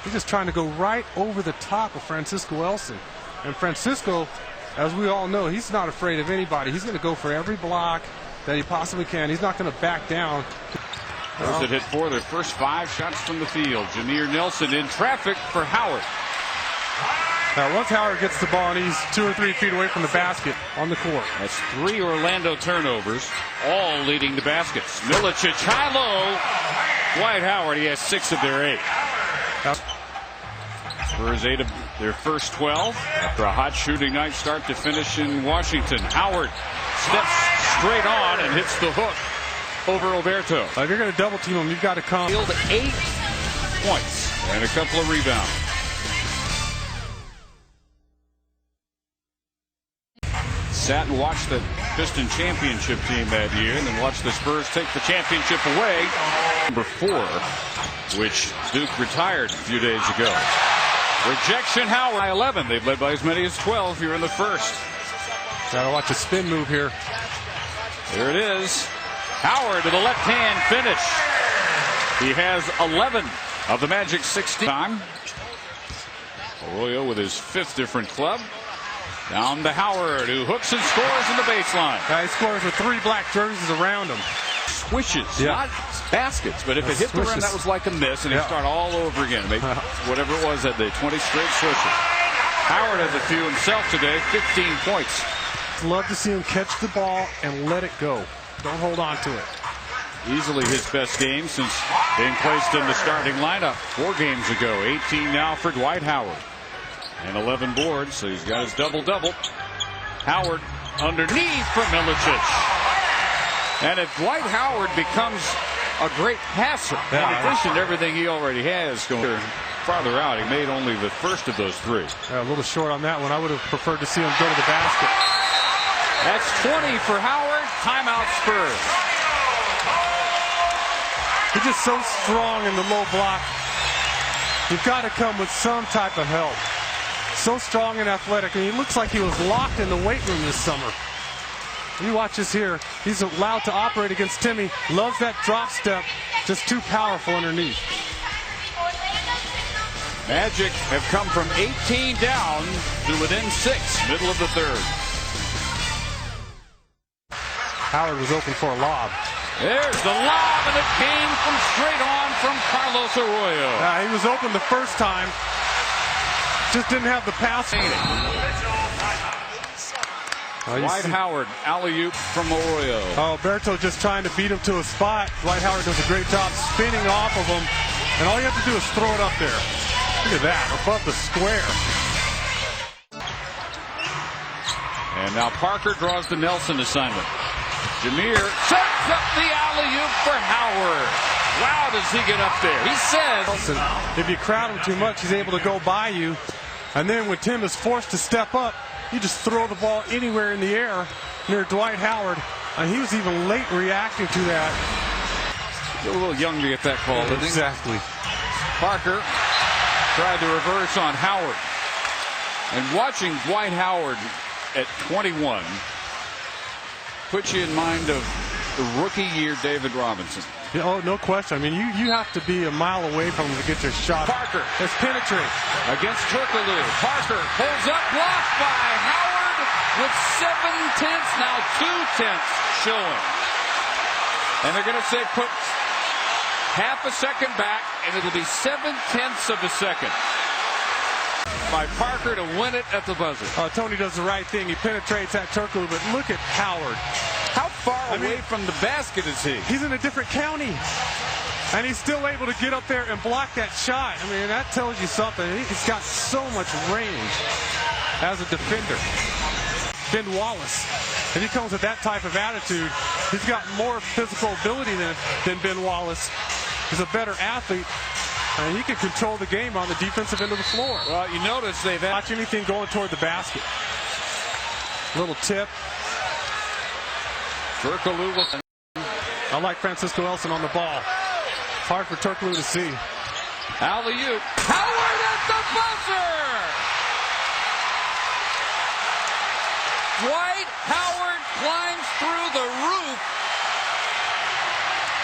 He's just trying to go right over the top of Francisco Elson. And Francisco, as we all know, he's not afraid of anybody. He's going to go for every block that he possibly can. He's not going to back down. Those that hit 4 their first 5 shots from the field. Jameer Nelson in traffic for Howard. Now, once Howard gets the ball and he's 2 or 3 feet away from the basket on the court. That's 3 Orlando turnovers, all leading to baskets. Milicic high-low. Dwight Howard, he has 6 of their 8. Spurs 8 of their first 12 after a hot shooting night start to finish in Washington. Howard steps straight on and hits the hook over Oberto. If you're going to double team him, you've got to come. 8 points and a couple of rebounds. Sat and watched the Piston championship team that year, and then watched the Spurs take the championship away. Number 4, which Duke retired a few days ago. Rejection Howard. 11. They've led by as many as 12 here in the first. Gotta watch a spin move here. There it is. Howard to the left hand finish. He has 11 of the Magic 16. Arroyo with his 5th different club. Down to Howard, who hooks and scores in the baseline. He scores with 3 black jerseys around him. Swishes, not baskets, but if it hit the rim, that was like a miss, and he'd start all over again. Make whatever it was that day, 20 straight swishes. Howard has a few himself today, 15 points. Love to see him catch the ball and let it go. Don't hold on to it. Easily his best game since being placed in the starting lineup 4 games ago. 18 now for Dwight Howard. And 11 boards, so he's got his double-double. Howard underneath for Milicic. And if Dwight Howard becomes a great passer, in addition to everything he already has going farther out, he made only the first of those 3. A little short on that one. I would have preferred to see him go to the basket. That's 20 for Howard. Timeout Spurs. He's just so strong in the low block. You've got to come with some type of help. So strong and athletic, and he looks like he was locked in the weight room this summer. You watch this here. He's allowed to operate against Timmy. Loves that drop step. Just too powerful underneath. Magic have come from 18 down to within 6, middle of the 3rd. Howard was open for a lob. There's the lob, and it came from straight on from Carlos Arroyo. He was open the first time. Just didn't have the pass. Dwight Howard, alley-oop from Arroyo. Berto just trying to beat him to a spot. Dwight Howard does a great job spinning off of him. And all you have to do is throw it up there. Look at that, above the square. And now Parker draws the Nelson assignment. Jameer sets up the alley-oop for Howard. Wow, does he get up there? He says, if you crowd him too much, he's able to go by you. And then when Tim is forced to step up, you just throw the ball anywhere in the air near Dwight Howard. And he was even late reacting to that. He's a little young to get that call, isn't he? Exactly. Parker tried to reverse on Howard. And watching Dwight Howard at 21 puts you in mind of the rookie year David Robinson. Oh, no question. I mean, you have to be a mile away from him to get your shot. Parker has penetrated against Turkoglu. Parker pulls up, blocked by Howard with 7/10, now 2/10 showing. And they're going to say put half a second back, and it'll be 7/10 of a second by Parker to win it at the buzzer. Tony does the right thing. He penetrates that Turkoglu, but look at Howard. How far away from the basket is he? He's in a different county. And he's still able to get up there and block that shot. I mean, that tells you something. He's got so much range as a defender. Ben Wallace. And he comes with that type of attitude. He's got more physical ability than Ben Wallace. He's a better athlete. And he can control the game on the defensive end of the floor. Well, you notice they've watch anything going toward the basket. Little tip. Turkoglu. I like Francisco Elson on the ball. Hard for Turkoglu to see. Alley-oop. Howard at the buzzer! Dwight Howard climbs through the roof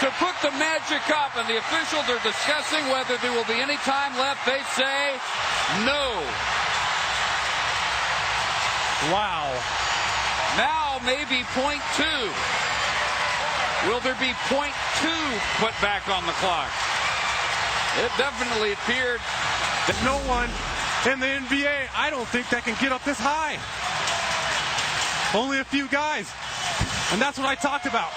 to put the magic up, and the officials are discussing whether there will be any time left. They say no. Wow. Now maybe .2. Will there be .2 put back on the clock? It definitely appeared. There's no one in the NBA, I don't think, that can get up this high. Only a few guys. And that's what I talked about.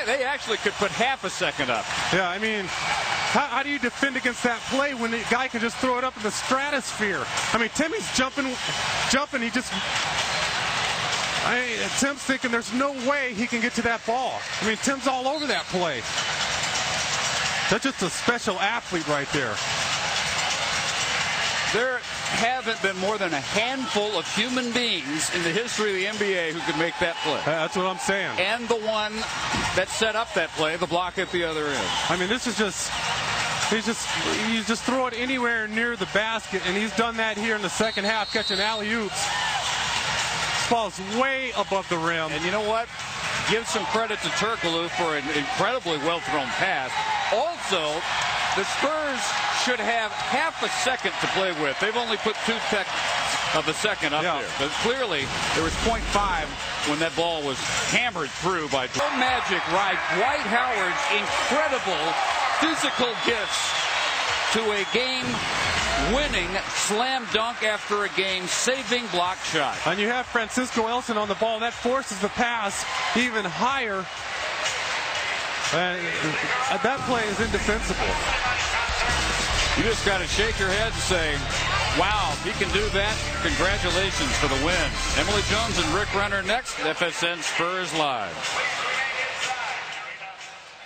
They actually could put half a second up. Yeah, I mean, how do you defend against that play when the guy can just throw it up in the stratosphere? I mean, Timmy's jumping. He just... Tim's thinking there's no way he can get to that ball. I mean, Tim's all over that play. That's just a special athlete right there. There haven't been more than a handful of human beings in the history of the NBA who could make that play. That's what I'm saying. And the one that set up that play, the block at the other end. I mean, this is just... You just throw it anywhere near the basket, and he's done that here in the second half, catching alley-oops. Ball's way above the rim. And you know what? Give some credit to Turkoglu for an incredibly well-thrown pass. Also, the Spurs should have half a second to play with. They've only put 2 of a second up there. But clearly, there was .5 when that ball was hammered through by Magic, right? Dwight Howard's incredible physical gifts to a game-winning slam dunk after a game-saving block shot. And you have Francisco Elson on the ball. That forces the pass even higher. That play is indefensible. You just got to shake your head and say, wow, if he can do that, congratulations for the win. Emily Jones and Rick Renner next. FSN Spurs Live.